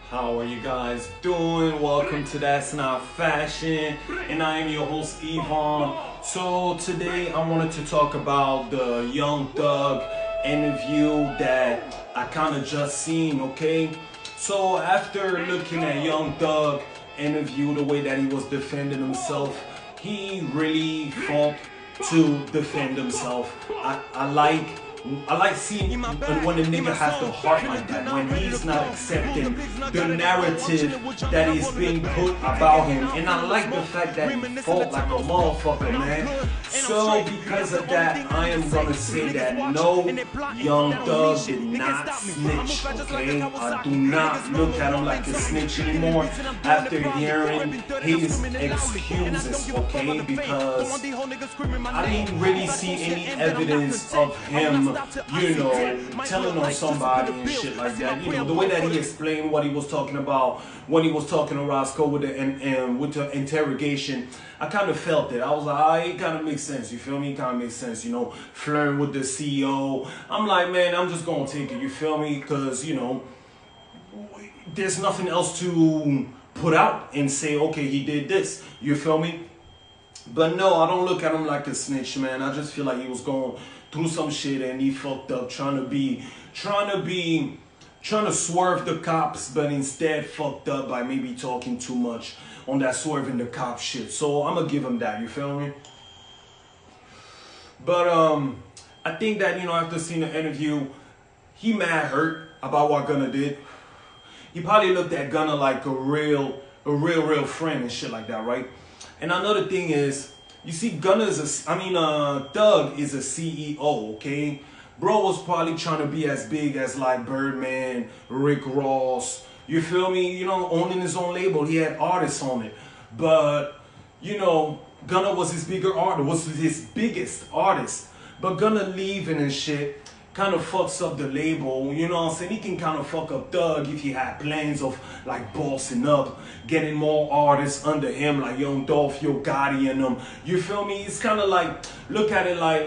How are you guys doing? Welcome to That's Not Fashion, and I am your host Yvonne. So today I wanted to talk about the Young Thug interview that I kind of just seen, okay? So after looking at Young Thug interview, the way that he was defending himself, he really fought to defend himself. I like seeing when a nigga has the heart like that, when he's not accepting the narrative that is being put about him. And I like the fact that he fought like a motherfucker, man. So because of that, I am gonna say that no, Young Thug did not snitch, okay? I do not look at him like a snitch anymore after hearing his excuses, okay? Because I didn't really see any evidence of him, telling on somebody and shit like that. The way that he explained what he was talking about when he was talking to Roscoe with the interrogation, I kind of felt it. I was like, it kind of makes sense, you feel me? It kind of makes sense, flirting with the CEO. I'm like, man, I'm just going to take it, you feel me? Because, there's nothing else to put out and say, okay, he did this, you feel me? But no, I don't look at him like a snitch, man. I just feel like he was going through some shit and he fucked up trying to swerve the cops, but instead fucked up by maybe talking too much on that swerving the cop shit. So I'm gonna give him that, you feel me? But I think that, after seeing the interview, he mad hurt about what Gunna did. He probably looked at Gunna like a real friend and shit like that, right? And another thing is, you see, Thug is a CEO, okay? Bro was probably trying to be as big as like Birdman, Rick Ross, you feel me? Owning his own label, he had artists on it. But, Gunna was his biggest artist. But Gunna leaving and shit kind of fucks up the label, you know what I'm saying? He can kind of fuck up Thug if he had plans of like bossing up, getting more artists under him, like Young Dolph, Yo Gotti and them. You feel me? It's kind of like, look at it like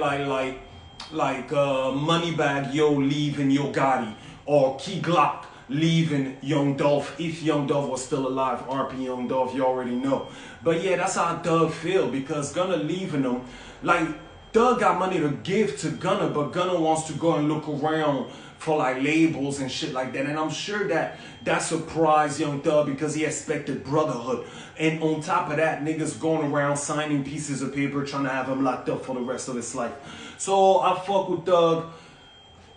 Moneybag Yo leaving Yo Gotti, or Key Glock leaving Young Dolph, if Young Dolph was still alive. RP Young Dolph, you already know. But yeah, that's how Thug feel, because Gunna leaving him, like, Thug got money to give to Gunna, but Gunna wants to go and look around for like labels and shit like that. And I'm sure that surprised Young Thug, because he expected brotherhood. And on top of that, niggas going around signing pieces of paper trying to have him locked up for the rest of his life. So I fuck with Thug.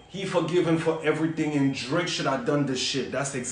He forgiven for everything, and Drake should have done this shit. That's exactly